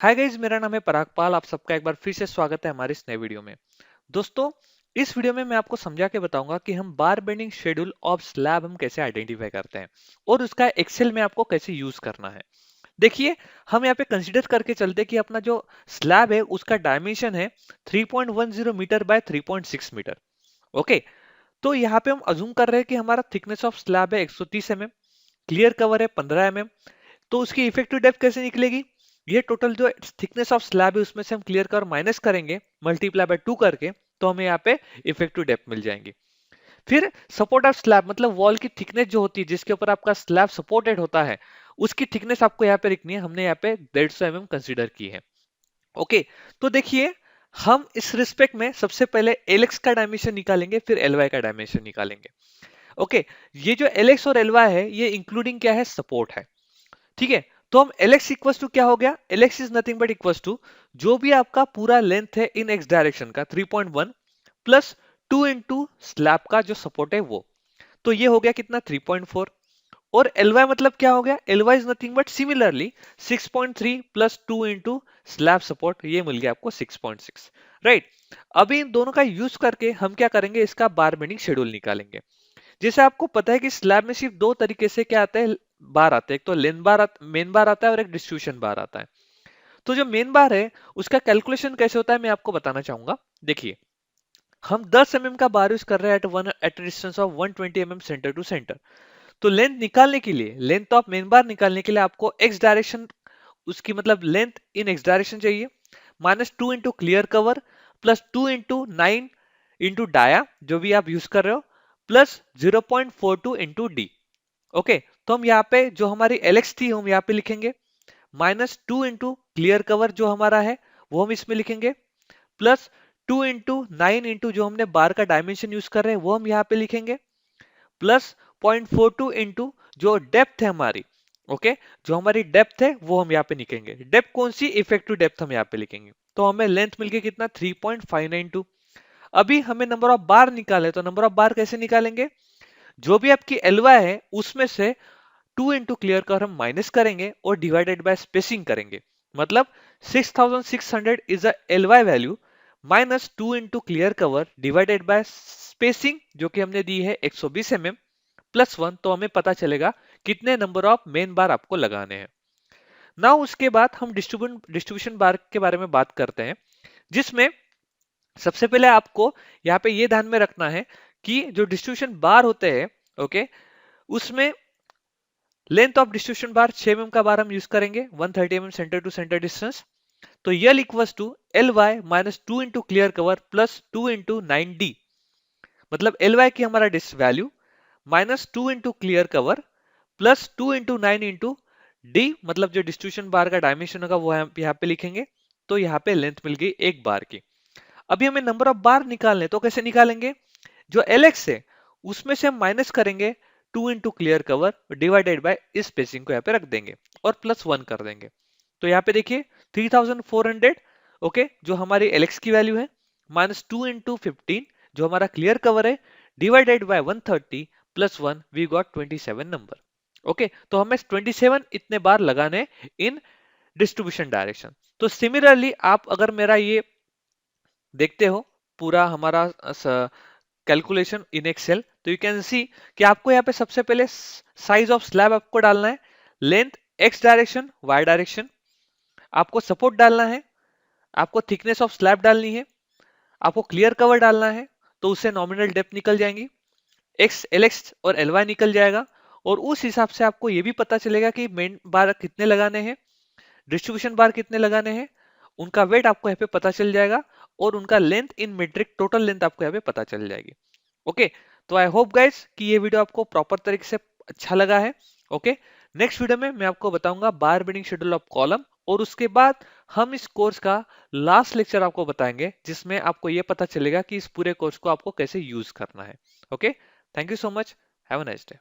Hi guys, मेरा नाम है पराग पाल। आप सबका एक बार फिर से स्वागत है हमारे इस नए वीडियो में। दोस्तों, इस वीडियो में मैं आपको समझा के बताऊंगा कि हम बार बेंडिंग शेड्यूल ऑफ स्लैब हम कैसे आइडेंटिफाई करते हैं और उसका एक्सेल में आपको कैसे यूज करना है। देखिए, हम यहाँ पे कंसीडर करके चलते हैं कि अपना जो स्लैब है उसका डायमेंशन है 3.10 मीटर बाय 3.6 मीटर। ओके, तो यहाँ पे हम अज्यूम कर रहे हैं कि हमारा थिकनेस ऑफ स्लैब है 130 mm, क्लियर कवर है 15 mm। तो उसकी इफेक्टिव डेप्थ कैसे निकलेगी? ये टोटल जो थिकनेस ऑफ स्लैब है उसमें से हम क्लियर कर माइनस करेंगे मल्टीप्लाई बाय 2 करके, तो हमें यहाँ पे इफेक्टिव डेप्थ मिल जाएंगी। फिर सपोर्ट ऑफ स्लैब मतलब वॉल की थिकनेस जो होती है जिसके ऊपर आपका स्लैब सपोर्टेड होता है, उसकी थिकनेस आपको यहाँ पे लिखनी है। हमने यहाँ पे 150 mm कंसीडर की है। ओके, तो देखिए, हम इस रिस्पेक्ट में सबसे पहले एलएक्स का डायमेंशन निकालेंगे, फिर एलवाई का डायमेंशन निकालेंगे। ओके, ये जो एलएक्स और एलवाई है ये इंक्लूडिंग क्या है? सपोर्ट है। ठीक है, तो हम Lx इक्वल टू क्या हो गया? Lx is nothing but equal to जो भी आपका पूरा लेंथ है इन एक्स डायरेक्शन का 3.1 प्लस 2 इंटू स्लैब का जो सपोर्ट है वो, तो ये हो गया कितना? 3.4। और Ly मतलब क्या हो गया? Ly is nothing but similarly 6.3 plus 2 into slab support, ये मिल गया आपको 6.6। राइट, अभी इन दोनों का यूज करके हम क्या करेंगे? इसका बार बेंडिंग शेड्यूल निकालेंगे। जैसे आपको पता है कि स्लैब में सिर्फ दो तरीके से क्या आता है, बार आते हैं। एक तो लेन बार मेन बार आता है और एक डिस्ट्रीब्यूशन बार आता है। तो जो मेन बार है उसका कैलकुलेशन कैसे होता है मैं आपको बताना चाहूंगा। देखिए, हम 10 mm का बार यूज कर रहे हैं at distance of 120 mm centre to centre. तो लेंथ निकालने के लिए, लेंथ ऑफ मेन बार निकालने के लिए आपको एक्स डायरेक्शन, उसकी मतलब लेंथ इन एक्स डायरेक्शन चाहिए, -2 into clear cover plus 2 into 9 into dia जो भी आप यूज कर रहे हो, प्लस 0.42 इंटू डी। ओके, तो हम यहाँ पे जो हमारी एलएक्स थी हम यहाँ पे लिखेंगे, -2 इंटू क्लियर कवर जो हमारा है वो हम इसमें लिखेंगे, प्लस 2 इंटू 9 इंटू जो हमने बार का डायमेंशन यूज कर रहे हैं वो हम यहाँ पे लिखेंगे, प्लस 0.42 इंटू जो डेप्थ है हमारी। ओके, जो हमारी डेप्थ है वो हम यहाँ पे लिखेंगे। डेप्थ कौन सी? इफेक्टिव डेप्थ हम यहाँ पे लिखेंगे। तो हमें लेंथ मिल गई कितना? 3.592। अभी हमें नंबर ऑफ बार निकाले, तो नंबर ऑफ बार कैसे निकालेंगे? जो भी आपकी एलवाई है उसमें से 2 इंटू क्लियर कर हम माइनस करेंगे और डिवाइडेड बाय स्पेसिंग करेंगे। मतलब 6600 is a L Y value minus 2 into clear cover divided by spacing जो कि हमने दी है 120 mm प्लस 1, तो हमें पता चलेगा कितने नंबर ऑफ मेन बार आपको लगाने हैं। ना उसके बाद हम डिस्ट्रीब्यूशन बार के बारे में बात करते हैं, जिसमें सबसे पहले आपको यहाँ पे ये ध्यान में रखना है कि जो डिस्ट्रीब्यूशन बार होते हैं, ओके, उसमें length of distribution bar 6 mm का बार हम यूज करेंगे, 130 mm centre to centre distance. तो ly equals to L Y minus 2 into clear cover plus 2 into 9d। मतलब एल वाई की हमारा value -2 into clear cover plus 2 into 9 into D, मतलब जो distribution बार का डायमेंशन होगा वो हम यहाँ पे लिखेंगे। तो यहाँ पे लेंथ मिल गई एक बार की। अभी हमें नंबर ऑफ बार निकालने, तो कैसे निकालेंगे? जो एलएक्स है उसमें से हम माइनस करेंगे 2 into clear cover divided bye इस स्पेसिंग को यहाँ पे रख देंगे और प्लस 1 कर देंगे। तो यहाँ पे देखिए 3400, ओके, जो हमारी एलएक्स की वैल्यू है, -2 इंटू 15 जो हमारा क्लियर कवर है divided by 130 plus 1, we got 27 number. Okay, तो हमें 27 इतने बार लगाने इन डिस्ट्रीब्यूशन डायरेक्शन। तो सिमिलरली आप अगर मेरा ये देखते हो पूरा हमारा कैलकुलेशन इन एक्सेल, तो यू कैन सी कि आपको यहाँ पे सबसे पहले साइज ऑफ स्लैब आपको डालना है, length X direction Y direction, आपको सपोर्ट डालना है, आपको थिकनेस ऑफ स्लैब डालनी है, आपको क्लियर कवर डालना है, तो उससे नॉमिनल डेप्थ निकल जाएंगी, एक्स एलएक्स और एलवाई निकल जाएगा। और उस हिसाब से आपको ये भी पता चलेगा कि मेन बार कितने लगाने हैं, डिस्ट्रीब्यूशन बार कितने लगाने हैं, उनका वेट आपको यहाँ पे पता चल जाएगा और उनका length in metric total length आपको यहाँ पे पता चल जाएगी। ओके, तो आई होप गाइस कि ये वीडियो आपको प्रॉपर तरीके से अच्छा लगा है। ओके, नेक्स्ट वीडियो में मैं आपको बताऊंगा बार बेंडिंग शेड्यूल ऑफ कॉलम, और उसके बाद हम इस कोर्स का लास्ट लेक्चर आपको बताएंगे जिसमें आपको ये पता चलेगा कि इस पूरे कोर्स को आपको कैसे यूज करना है। Okay, thank you so much, have a nice day.